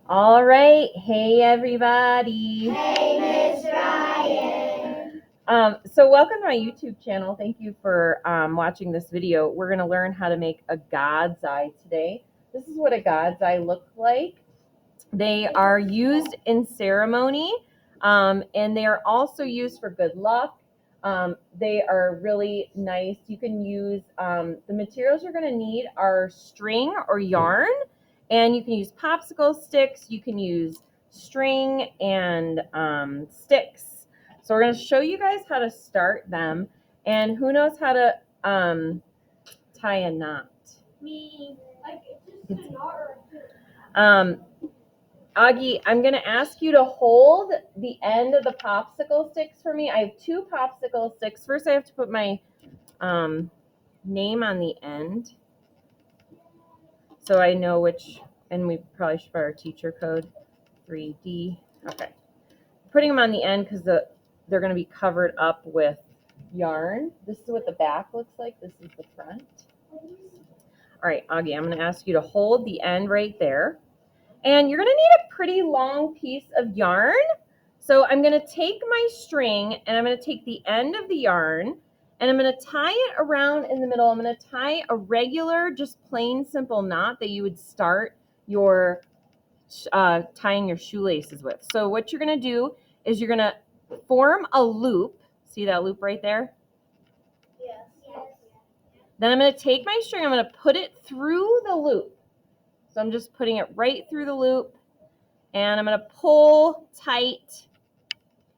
All right. Hey, everybody. Hey, Miss Ryan. So welcome to my YouTube channel. Thank you for watching this video. We're going to learn how to make a God's eye today. This is what a God's eye looks like. They are used in ceremony, and they are also used for good luck. They are really nice. You can use, the materials you're going to need are string or yarn, and you can use popsicle sticks. You can use string and sticks. So we're going to show you guys how to start them, and who knows how to tie a knot. Me. Like, it's just a knot or a hook. Augie, I'm going to ask you to hold the end of the popsicle sticks for me. I have 2 popsicle sticks. First, I have to put my name on the end so I know which, and we probably should put our teacher code, 3D. Okay. Putting them on the end because they're going to be covered up with yarn. This is what the back looks like. This is the front. All right, Augie, I'm going to ask you to hold the end right there. And you're going to need a pretty long piece of yarn. So I'm going to take my string and I'm going to take the end of the yarn and I'm going to tie it around in the middle. I'm going to tie a regular, just plain simple knot that you would start your tying your shoelaces with. So what you're going to do is you're going to form a loop. See that loop right there? Yes. Then I'm going to take my string, I'm going to put it through the loop. So I'm just putting it right through the loop. And I'm going to pull tight.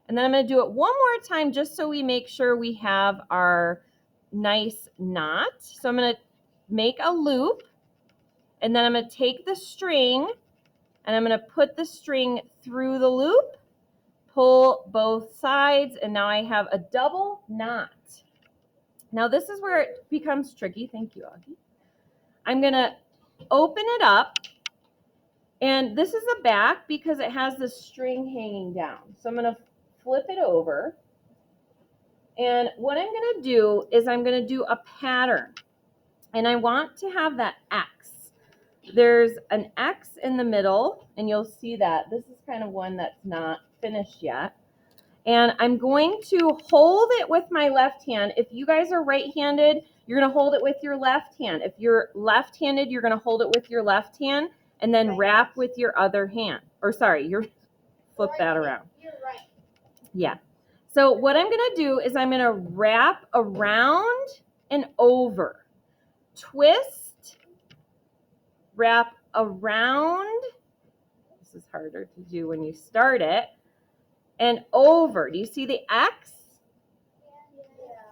And then I'm going to do it one more time just so we make sure we have our nice knot. So I'm going to make a loop. And then I'm going to take the string and I'm going to put the string through the loop, pull both sides, and now I have a double knot. Now this is where it becomes tricky. Thank you, Augie. I'm going to open it up. And this is the back because it has the string hanging down. So I'm going to flip it over. And what I'm going to do is I'm going to do a pattern. And I want to have that X. There's an X in the middle, and you'll see that. This is kind of one that's not finished yet. And I'm going to hold it with my left hand. If you guys are right-handed, you're going to hold it with your left hand. If you're left-handed, you're going to hold it with your left hand and then wrap with your other hand. Or sorry, you're flip that around. You're right. Yeah. So what I'm going to do is I'm going to wrap around and over. Twist, wrap around. This is harder to do when you start it. And over. Do you see the X?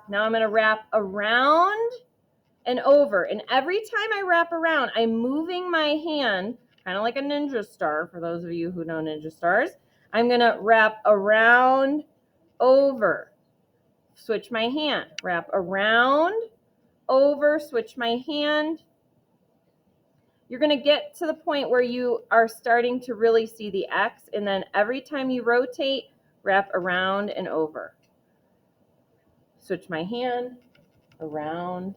Now I'm going to wrap around and over. And every time I wrap around, I'm moving my hand, kind of like a ninja star, for those of you who know ninja stars. I'm going to wrap around, over, switch my hand, wrap around, over, switch my hand. You're going to get to the point where you are starting to really see the X, and then every time you rotate, wrap around and over. Switch my hand, around,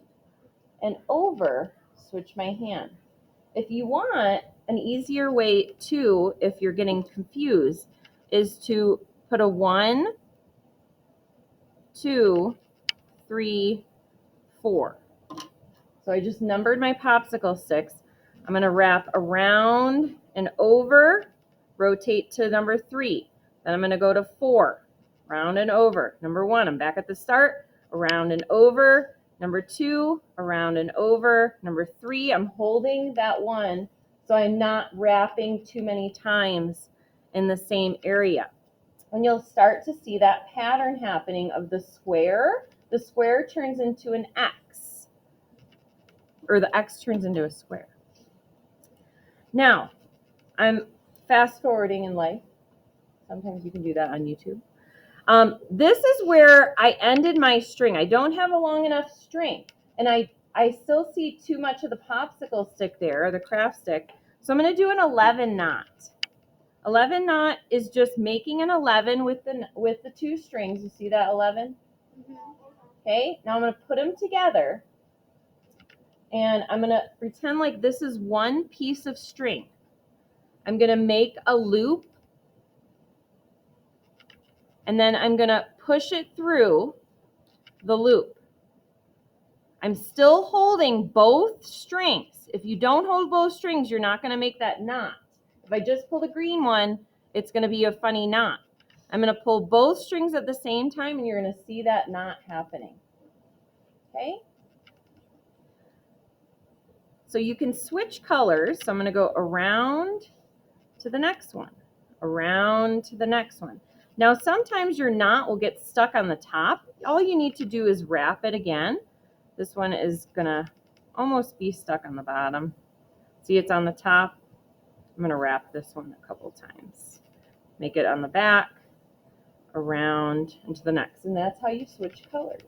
and over, switch my hand. If you want, an easier way too, if you're getting confused, is to put a 1, 2, 3, 4. So I just numbered my popsicle sticks. I'm going to wrap around and over, rotate to number 3. Then I'm going to go to 4, round and over. Number 1, I'm back at the start, around and over. Number 2, around and over. Number 3, I'm holding that 1 so I'm not wrapping too many times in the same area. And you'll start to see that pattern happening of the square. The square turns into an X, or the X turns into a square. Now, I'm fast forwarding in life. Sometimes you can do that on YouTube. This is where I ended my string. I don't have a long enough string, and I still see too much of the popsicle stick there, or the craft stick. So I'm going to do an 11 knot. 11 knot is just making an 11 with the 2 strings. You see that 11? Okay, now I'm going to put them together, and I'm going to pretend like this is one piece of string. I'm going to make a loop, and then I'm going to push it through the loop. I'm still holding both strings. If you don't hold both strings, you're not going to make that knot. If I just pull the green one, it's going to be a funny knot. I'm going to pull both strings at the same time, and you're going to see that knot happening. Okay? So you can switch colors. So I'm going to go around to the next one, around to the next one. Now, sometimes your knot will get stuck on the top. All you need to do is wrap it again. This one is going to almost be stuck on the bottom. See, it's on the top. I'm going to wrap this one a couple times. Make it on the back, around, and to the next. And that's how you switch colors.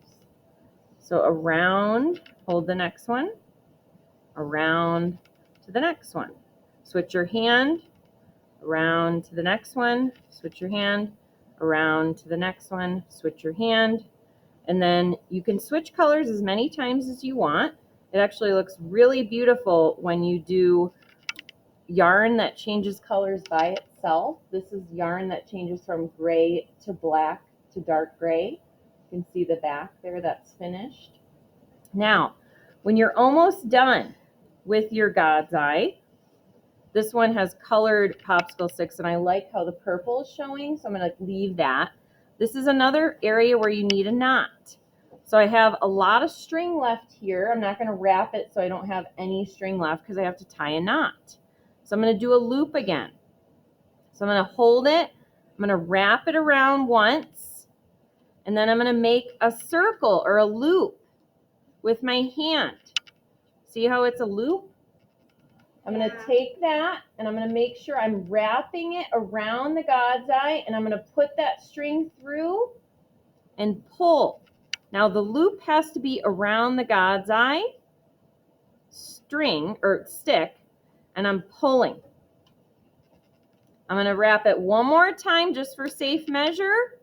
So around, hold the next one, around to the next one. Switch your hand, around to the next one, switch your hand, around to the next one, switch your hand. And then you can switch colors as many times as you want. It actually looks really beautiful when you do yarn that changes colors by itself. This is yarn that changes from gray to black to dark gray. You can see the back there, that's finished. Now, when you're almost done with your God's Eye, this one has colored popsicle sticks, and I like how the purple is showing, so I'm going to leave that. This is another area where you need a knot. So I have a lot of string left here. I'm not going to wrap it so I don't have any string left because I have to tie a knot. So I'm going to do a loop again. So I'm going to hold it. I'm going to wrap it around once, and then I'm going to make a circle or a loop with my hand. See how it's a loop? I'm going to take that, and I'm going to make sure I'm wrapping it around the God's Eye, and I'm going to put that string through and pull. Now the loop has to be around the God's Eye string or stick, and I'm pulling. I'm going to wrap it one more time just for safe measure.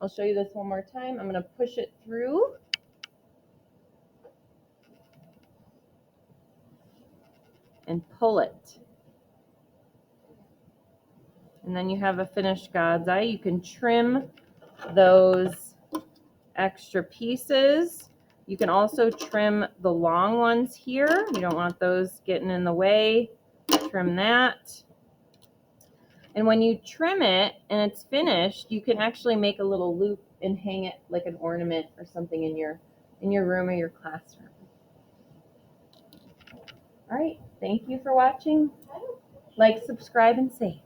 I'll show you this one more time. I'm going to push it through. And pull it. And then you have a finished God's Eye. You can trim those extra pieces. You can also trim the long ones here. You don't want those getting in the way. Trim that. And when you trim it and it's finished, you can actually make a little loop and hang it like an ornament or something in your room or your classroom. All right, thank you for watching. Like, subscribe, and save.